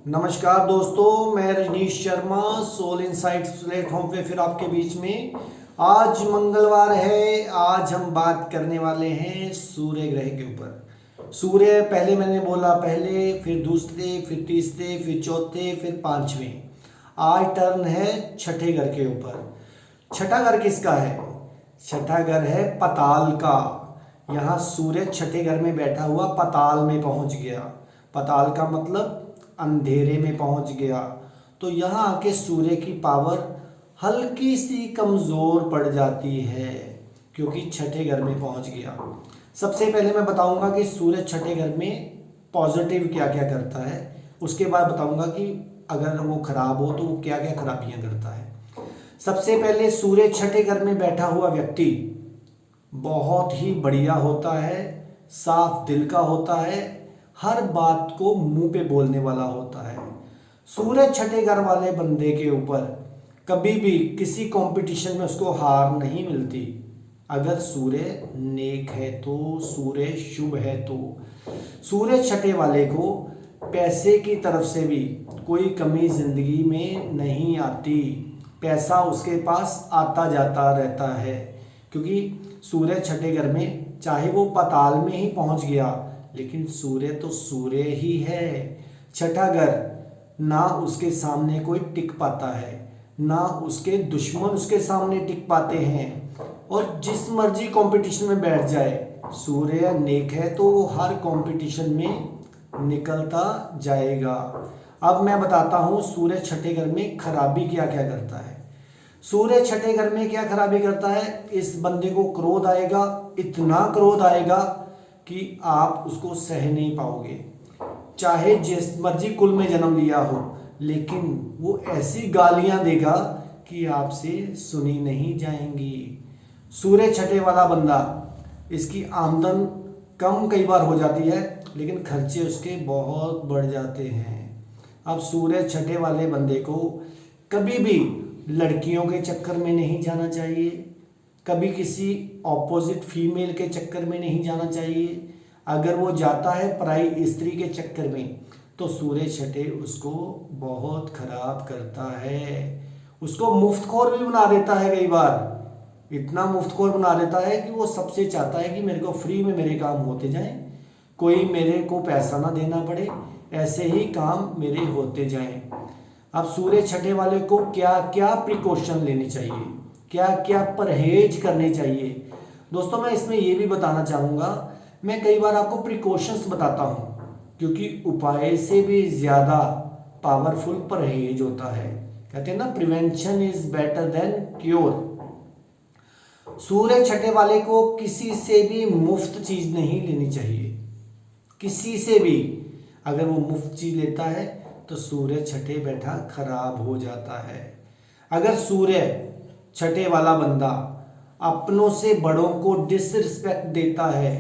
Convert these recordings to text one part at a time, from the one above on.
नमस्कार दोस्तों, मैं Rajneesh Sharma soul insights platform पे फिर आपके बीच में। आज मंगलवार है। आज हम बात करने वाले हैं सूर्य ग्रह के ऊपर। सूर्य पहले मैंने बोला, पहले फिर दूसरे फिर तीसरे फिर चौथे फिर पांचवें। आज टर्न है छठे घर के ऊपर। छठा घर किसका है? छठा घर है पाताल का। यहाँ सूर्य छठे घर में बैठा हुआ पाताल में पहुंच गया। पाताल का मतलब अंधेरे में पहुंच गया। तो यहाँ आके सूर्य की पावर हल्की सी कमज़ोर पड़ जाती है, क्योंकि छठे घर में पहुंच गया। सबसे पहले मैं बताऊंगा कि सूर्य छठे घर में पॉजिटिव क्या क्या करता है। उसके बाद बताऊंगा कि अगर वो खराब हो तो वो क्या क्या खराबियां करता है। सबसे पहले सूर्य छठे घर में बैठा हुआ व्यक्ति बहुत ही बढ़िया होता है, साफ दिल का होता है, हर बात को मुंह पे बोलने वाला होता है। सूर्य छठे घर वाले बंदे के ऊपर कभी भी किसी कंपटीशन में उसको हार नहीं मिलती। अगर सूर्य नेक है तो, सूर्य शुभ है तो। सूर्य छठे वाले को पैसे की तरफ से भी कोई कमी जिंदगी में नहीं आती। पैसा उसके पास आता जाता रहता है, क्योंकि सूर्य छठे घर में चाहे वो पाताल में ही पहुंच गया, लेकिन सूर्य तो सूर्य ही है। छठा घर ना उसके सामने कोई टिक पाता है, ना उसके दुश्मन उसके सामने टिक पाते हैं। और जिस मर्जी कंपटीशन में बैठ जाए, सूर्य नेक है तो वो हर कंपटीशन में निकलता जाएगा। अब मैं बताता हूँ सूर्य छठे घर में खराबी क्या क्या करता है। सूर्य छठे घर में क्या खराबी करता है? इस बंदे को क्रोध आएगा, इतना क्रोध आएगा कि आप उसको सह नहीं पाओगे। चाहे जिस मर्जी कुल में जन्म लिया हो, लेकिन वो ऐसी गालियां देगा कि आपसे सुनी नहीं जाएंगी। सूर्य छठे वाला बंदा, इसकी आमदन कम कई बार हो जाती है, लेकिन खर्चे उसके बहुत बढ़ जाते हैं। अब सूर्य छठे वाले बंदे को कभी भी लड़कियों के चक्कर में नहीं जाना चाहिए, कभी किसी ऑपोजिट फीमेल के चक्कर में नहीं जाना चाहिए। अगर वो जाता है पराई स्त्री के चक्कर में, तो सूर्य छठे उसको बहुत खराब करता है। उसको मुफ्तखोर भी बना देता है। कई बार इतना मुफ्तखोर बना देता है कि वो सबसे चाहता है कि मेरे को फ्री में मेरे काम होते जाएं, कोई मेरे को पैसा ना देना पड़े, ऐसे ही काम मेरे होते जाएं। अब सूर्य छठे वाले को क्या क्या प्रिकॉशन लेनी चाहिए, क्या क्या परहेज करने चाहिए। दोस्तों, मैं इसमें ये भी बताना चाहूँगा, मैं कई बार आपको प्रिकॉशंस बताता हूँ, क्योंकि उपाय से भी ज़्यादा पावरफुल परहेज होता है। कहते हैं ना, prevention is better than cure. सूर्य छठे वाले को किसी से भी मुफ्त चीज़ नहीं लेनी चाहिए, किसी से भी। अगर वो मुफ्त चीज़ लेता है तो सूर्य छठे बैठा खराब हो जाता है। अगर सूर्य छठे वाला बंदा अपनों से बड़ों को डिसरिस्पेक्ट देता है,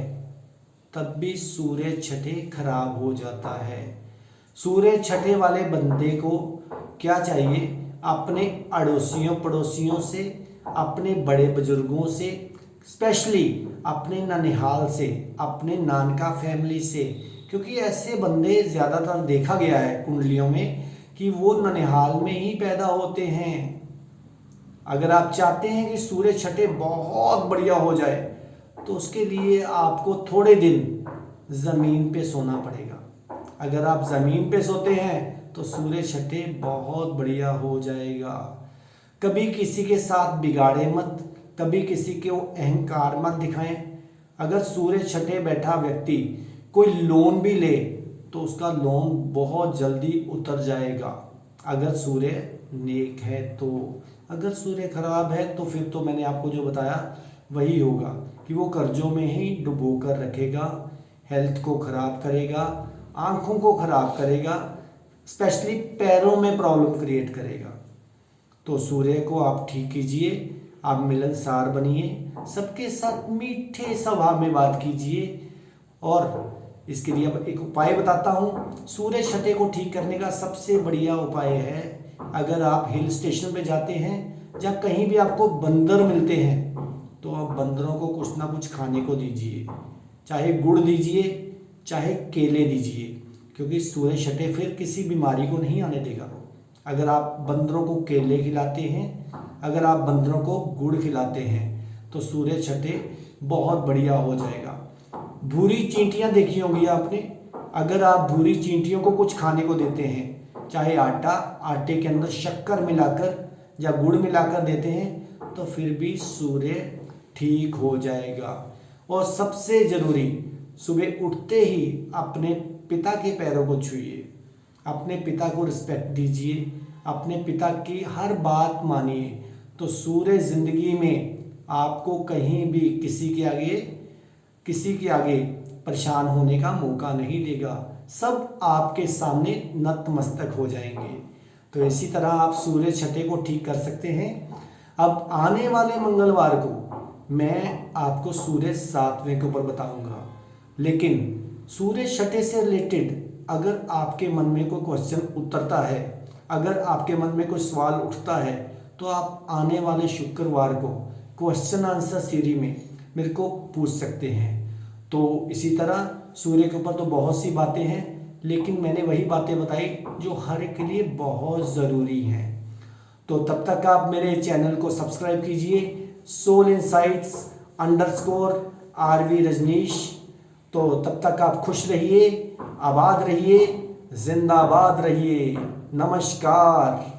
तब भी सूर्य छठे खराब हो जाता है। सूर्य छठे वाले बंदे को क्या चाहिए? अपने अड़ोसियों पड़ोसियों से, अपने बड़े बुजुर्गों से, स्पेशली अपने ननिहाल से, अपने नानका फैमिली से, क्योंकि ऐसे बंदे ज़्यादातर देखा गया है कुंडलियों में कि वो ननिहाल में ही पैदा होते हैं। अगर आप चाहते हैं कि सूर्य छठे बहुत बढ़िया हो जाए, तो उसके लिए आपको थोड़े दिन ज़मीन पे सोना पड़ेगा। अगर आप ज़मीन पे सोते हैं तो सूर्य छठे बहुत बढ़िया हो जाएगा। कभी किसी के साथ बिगाड़े मत, कभी किसी के अहंकार मत दिखाएं। अगर सूर्य छठे बैठा व्यक्ति कोई लोन भी ले तो उसका लोन बहुत जल्दी उतर जाएगा, अगर सूर्य नेक है तो। अगर सूर्य खराब है तो फिर तो मैंने आपको जो बताया वही होगा कि वो कर्जों में ही डुबो कर रखेगा, हेल्थ को खराब करेगा, आंखों को खराब करेगा, स्पेशली पैरों में प्रॉब्लम क्रिएट करेगा। तो सूर्य को आप ठीक कीजिए, आप मिलनसार बनिए, सबके साथ मीठे स्वभाव में बात कीजिए। और इसके लिए अब एक उपाय बताता हूँ। सूर्य छठे को ठीक करने का सबसे बढ़िया उपाय है, अगर आप हिल स्टेशन पे जाते हैं या कहीं भी आपको बंदर मिलते हैं, तो आप बंदरों को कुछ ना कुछ खाने को दीजिए। चाहे गुड़ दीजिए, चाहे केले दीजिए, क्योंकि सूर्य छठे फिर किसी बीमारी को नहीं आने देगा। अगर आप बंदरों को केले खिलाते हैं, अगर आप बंदरों को गुड़ खिलाते हैं, तो सूर्य छठे बहुत बढ़िया हो जाएगा। भूरी चींटियाँ देखी होंगी आपने। अगर आप भूरी चींटियों को कुछ खाने को देते हैं, चाहे आटे के अंदर शक्कर मिलाकर या गुड़ मिलाकर देते हैं, तो फिर भी सूर्य ठीक हो जाएगा। और सबसे ज़रूरी, सुबह उठते ही अपने पिता के पैरों को छूइए, अपने पिता को रिस्पेक्ट दीजिए, अपने पिता की हर बात मानिए, तो सूर्य ज़िंदगी में आपको कहीं भी किसी के आगे परेशान होने का मौका नहीं देगा। सब आपके सामने नतमस्तक हो जाएंगे। तो इसी तरह आप सूर्य छठे को ठीक कर सकते हैं। अब आने वाले मंगलवार को मैं आपको सूर्य सातवें के ऊपर बताऊंगा, लेकिन सूर्य छठे से रिलेटेड अगर आपके मन में कोई क्वेश्चन उतरता है, अगर आपके मन में कोई सवाल उठता है, तो आप आने वाले शुक्रवार को क्वेश्चन आंसर सीरीज में मेरे को पूछ सकते हैं। तो इसी तरह सूर्य के ऊपर तो बहुत सी बातें हैं, लेकिन मैंने वही बातें बताई जो हर एक के लिए बहुत ज़रूरी हैं। तो तब तक आप मेरे चैनल को सब्सक्राइब कीजिए, सोल इनसाइट्स _RV रजनीश। तो तब तक आप खुश रहिए, आबाद रहिए, जिंदाबाद रहिए। नमस्कार।